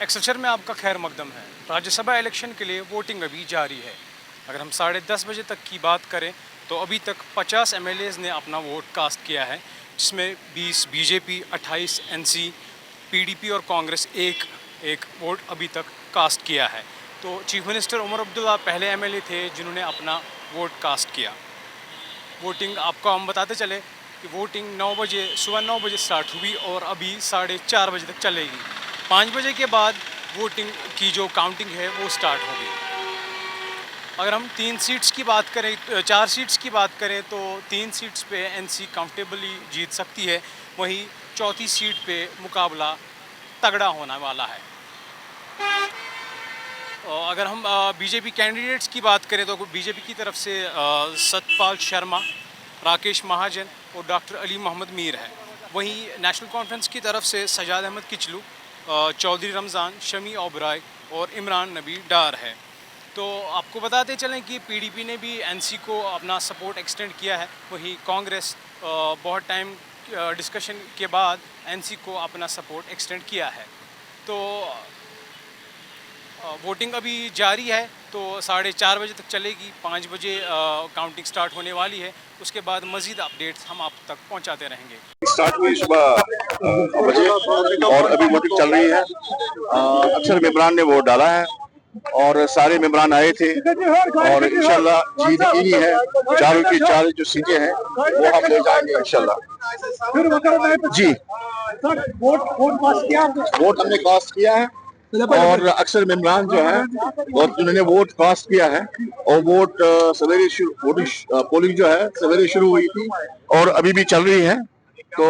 एक्सेलचर में आपका खैर मकदम है। राज्यसभा इलेक्शन के लिए वोटिंग अभी जारी है। अगर हम 10:30 बजे तक की बात करें तो अभी तक 50 एमएलएज़ ने अपना वोट कास्ट किया है, जिसमें 20 बीजेपी, 28 एनसी, पीडीपी और कांग्रेस एक एक वोट अभी तक कास्ट किया है। तो चीफ मिनिस्टर उमर अब्दुल्ला पहले एमएलए थे जिन्होंने अपना वोट कास्ट किया। वोटिंग आपको हम बताते चले कि वोटिंग 9 बजे सुबह 9 बजे स्टार्ट हुई और अभी 4:30 बजे तक चलेगी। 5 बजे के बाद वोटिंग की जो काउंटिंग है वो स्टार्ट होगी। अगर हम 3 सीट्स की बात करें, 4 सीट्स की बात करें तो 3 सीट्स पे एनसी कंफर्टेबली जीत सकती है, वहीं चौथी सीट पे मुकाबला तगड़ा होने वाला है। अगर हम बीजेपी कैंडिडेट्स की बात करें तो बीजेपी की तरफ से सतपाल शर्मा, राकेश महाजन और डॉक्टर अली मोहम्मद मीर है। वहीं नेशनल कॉन्फ्रेंस की तरफ से सजाद अहमद किचलू, चौधरी रमज़ान, शमी ओबराय और इमरान नबी डार है। तो आपको बताते चलें कि पीडीपी ने भी एनसी को अपना सपोर्ट एक्सटेंड किया है, वहीं कांग्रेस बहुत टाइम डिस्कशन के बाद एनसी को अपना सपोर्ट एक्सटेंड किया है। तो वोटिंग अभी जारी है, तो 4:30 बजे तक चलेगी। 5 बजे काउंटिंग स्टार्ट होने वाली है। उसके बाद मज़ीद अपडेट्स हम आप तक पहुंचाते रहेंगे। स्टार्ट हुई सुबह 9 बजे और अभी वोटिंग चल रही है। अक्सर मेंबरान ने वोट डाला है और सारे मेंबरान आए थे और इंशाल्लाह जीत ही है। चारों की चार जो सीटें हैं वो हम ले जाएंगे इंशाल्लाह। जी, वोट हमने कास्ट किया है और अक्सर मेंबरान जो है और जिन्होंने वोट कास्ट किया है और वोट सवेरे पोलिंग जो है सवेरे शुरू हुई थी और अभी भी चल रही है। तो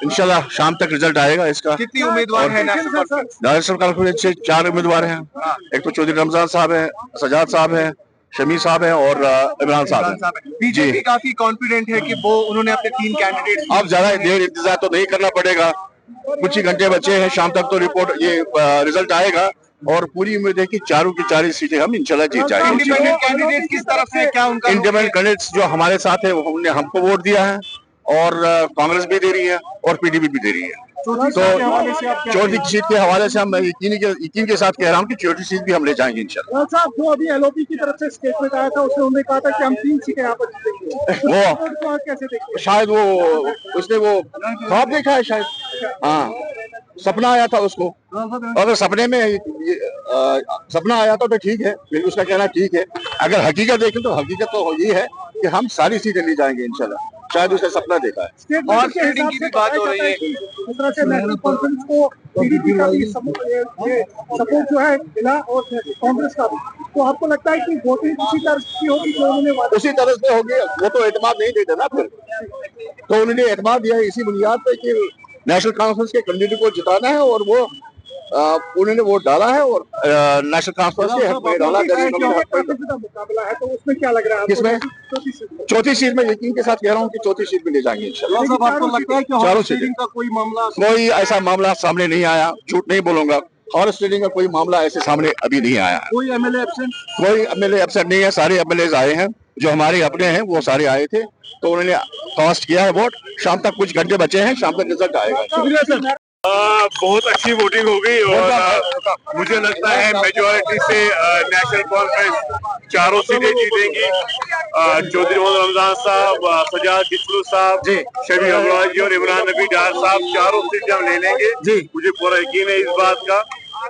इंशाल्लाह शाम तक रिजल्ट आएगा इसका। कितनी उम्मीदवार है नेशनल कॉन्फ्रेंस से 4 उम्मीदवार हैं। एक तो चौधरी रमजान साहब है, सजाद साहब है, शमी साहब है और इमरान साहब है। बीजेपी काफी कॉन्फिडेंट है कि वो उन्होंने अपने 3 कैंडिडेट। अब ज्यादा देर इंतजार तो नहीं करना पड़ेगा, कुछ ही घंटे बचे हैं, शाम तक तो रिपोर्ट ये रिजल्ट आएगा और पूरी उम्मीद है कि चारों की 4 सीटें हम इंशाल्लाह जीत जाएंगे। इंडिपेंडेंट कैंडिडेट किस तरफ से क्या उनका? इंडिपेंडेंट कैंडिडेट्स जो हमारे साथ है उन्होंने हमको वोट दिया है और कांग्रेस भी दे रही है और पीडीपी भी दे रही है। तो चौथी सीट के हवाले से हम यकीन के साथ कह रहा हूँ कि चौथी सीट भी हम ले जाएंगे इंशाल्लाह। साहब, जो अभी एलओपी की तरफ से स्टेटमेंट आया था उसमें उन्होंने कहा था कि हम 3 सीटें यहाँ पर जीतेंगे। वो कैसे देखते? शायद वो उसने वो ख्वाब देखा है शायद, हाँ सपना आया था उसको। अगर सपने में सपना आया तो ठीक है, उसका कहना ठीक है। अगर हकीकत देखें तो हकीकत तो ये है कि हम सारी सीटें ले जाएंगे इंशाल्लाह। शायद उसने सपना देखा है। और स्टेडिंग की भी बात हो रही है। इस तरह से नेशनल कॉन्फ्रेंस को पीडीपी का भी सपोर्ट जो है मिला और कांग्रेस का भी। तो आपको लगता है कि वोटिंग उसी तरह की होगी जो उन्होंने उसी तरह से होगी? वो तो एतमाद नहीं देते ना फिर। तो उन्होंने एतमाद दिया है इसी बुनियाद पे कि नेशनल कॉन्फ्रेंस के कैंडिडेट को जिताना है और वो उन्होंने वोट डाला है और नेशनल कॉन्फ्रेंस के हक में डाला। मुकाबला है तो उसमें क्या लग रहा है? किसमें? चौथी सीट में यकीन के साथ कह रहा हूँ कि चौथी सीट में ले जाएंगे इंशाल्लाह। आपको लगता है कि चारों सीटें का कोई मामला? कोई ऐसा मामला सामने नहीं आया, झूठ नहीं बोलूंगा। हॉर्स ट्रेडिंग का कोई मामला ऐसे सामने अभी नहीं आया। कोई एमएलए एब्सेंट? कोई एमएलए एब्सेंट नहीं है, सारे एमएलए आए हैं जो हमारे अपने हैं, वो सारे आए थे। तो उन्होंने कास्ट किया है वोट। शाम तक कुछ घंटे बचे हैं, शाम तक रिजल्ट आएगा। शुक्रिया सर। बहुत अच्छी वोटिंग हो गई और मुझे लगता है मेजोरिटी से नेशनल कॉन्फ्रेंस चारों सीटें जीतेंगी। चौधरी मोहम्मद रमजान साहब, सजाद किचलू साहब, शमी ओबराय जी और इमरान नबी डार साहब, चारों सीटें हम ले लेंगे। मुझे पूरा यकीन है इस बात का।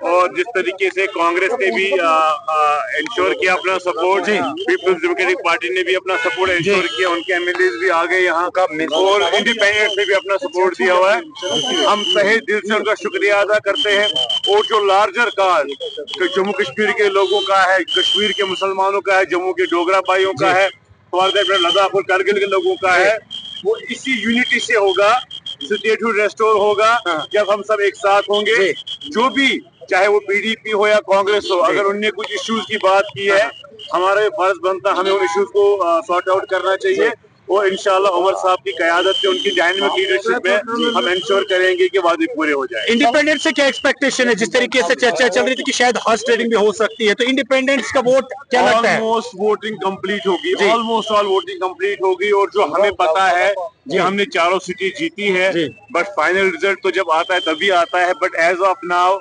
और जिस तरीके से कांग्रेस ने भी इंश्योर किया अपना सपोर्ट, पीपल्स डेमोक्रेटिक पार्टी ने भी अपना सपोर्ट इंश्योर किया, उनके एमएलए भी आ गए यहाँ का, और इंडिपेंडेंट ने भी अपना सपोर्ट दिया हुआ है। हम तहे दिल से उनका शुक्रिया अदा करते हैं। और जो लार्जर काज जम्मू कश्मीर के लोगों का है, कश्मीर के मुसलमानों का है, जम्मू के डोगरा भाइयों का है, लद्दाख और कारगिल के लोगों का है, वो इसी यूनिटी से होगा, स्टेटहुड रेस्टोर होगा जब हम सब एक साथ होंगे। जो भी, चाहे वो पीडीपी हो या कांग्रेस हो, अगर उनने कुछ इश्यूज की बात की है, हमारा फर्ज बनता है हमें उन इश्यूज को सॉर्ट आउट करना चाहिए। और इंशाल्लाह उमर साहब की क़यादत से, उनकी डायनामिक लीडरशिप में हम इंश्योर करेंगे कि वादे पूरे हो जाए। इंडिपेंडेंस से क्या एक्सपेक्टेशन है? जिस तरीके से चर्चा चल रही थी कि शायद हॉर्स ट्रेडिंग भी हो सकती है, तो इंडिपेंडेंस का वोट क्या लगता है? ऑलमोस्ट वोटिंग कंप्लीट होगी, ऑलमोस्ट ऑल वोटिंग कंप्लीट होगी, और जो हमें पता है कि हमने चारों सिटी जीती है, बट फाइनल रिजल्ट तो जब आता है तभी आता है। But as of now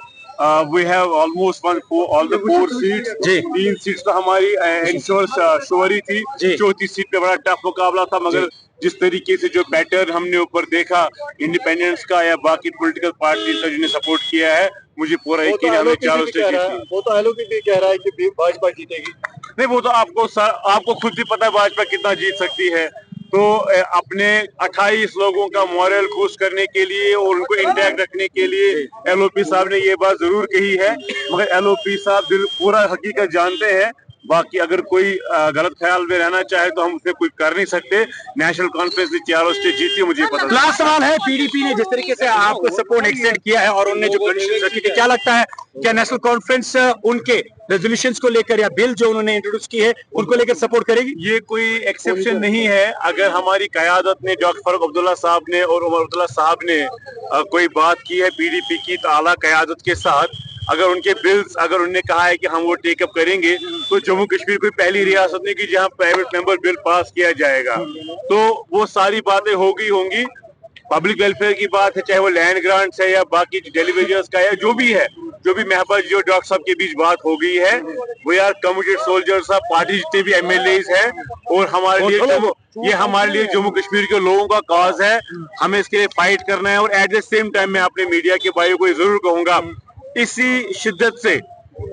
we have almost won all the 4 seats. 3 seats तो हमारी इंश्योर श्योरी थी, चौथी सीट पे बड़ा टफ मुकाबला था, मगर जिस तरीके से जो पैटर्न हमने ऊपर देखा इंडिपेंडेंस का या बाकी पॉलिटिकल पार्टी का जिन्हें सपोर्ट किया है, मुझे पूरा यकीन है हमने चारों स्टेट जीती। वो तो एलओपी भी कह रहा है कि भाजपा जीतेगी। नहीं, वो तो आपको खुद भी पता है भाजपा कितना जीत सकती है। तो अपने 28 लोगों का मोरल बूस्ट करने के लिए और उनको इंटैक्ट रखने के लिए एलओपी साहब ने ये बात जरूर कही है, मगर एलओपी साहब पूरा हकीकत जानते हैं। बाकी अगर कोई गलत ख्याल में रहना चाहे तो हम उससे कुछ कर नहीं सकते। नेशनल कॉन्फ्रेंस में चारों स्टेट जीती, मुझे पता। लास्ट सवाल है, पीडीपी ने जिस तरीके से आपको सपोर्ट एक्सटेंड किया है और उन्होंने जो कंडीशंस रखी थी, क्या लगता है क्या नेशनल कॉन्फ्रेंस उनके रेजोल्यूशंस को लेकर या बिल जो उन्होंने इंट्रोड्यूस की है उनको लेकर सपोर्ट करेगी? ये कोई एक्सेप्शन नहीं है। अगर हमारी क़यादत ने, डॉक्टर फारूक अब्दुल्ला साहब ने और उमर अब्दुल्ला साहब ने कोई बात की है पीडीपी की आला क़यादत के साथ, अगर उनके बिल्स, अगर उन्होंने कहा है कि हम वो टेकअप करेंगे, तो जम्मू कश्मीर कोई पहली रियासत नहीं कि जहां प्राइवेट मेंबर बिल पास किया जाएगा। तो वो सारी बातें होंगी। पब्लिक वेलफेयर की बात है, चाहे वो लैंड ग्रांट्स है या बाकी टेलीविजन का है, जो भी है, जो भी महबूब जो डॉक्टर साहब के बीच बात हो गई है, we are committed soldiers of party, जितने भी एमएलएज हैं, और हमारे लिए हमारे लिए जम्मू कश्मीर के लोगों का कॉज है। हमें इसके लिए फाइट करना है। और एट द सेम टाइम मैं अपने मीडिया के भाइयों को जरूर कहूंगा, इसी शिद्दत से,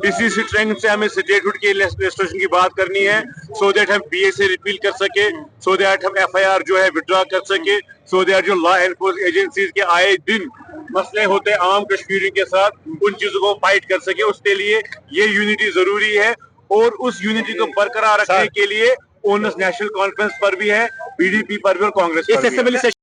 इसी स्ट्रेंथ से हमें स्टेटहुड के लेजिस्लेशन की बात करनी है, सो दैट हम पीएसए रिपील कर सके, सो दैट हम एफआईआर जो है विड्रॉ कर सके, सो दैट जो लॉ एनफोर्समेंट एजेंसीज के आए दिन मसले होते हैं आम कश्मीरी के साथ, उन चीजों को फाइट कर सके। उसके लिए ये यूनिटी जरूरी है, और उस यूनिटी को बरकरार रखने के लिए ओनर्स नेशनल कॉन्फ्रेंस पर भी है, पीडीपी पर भी और कांग्रेस पर भी है।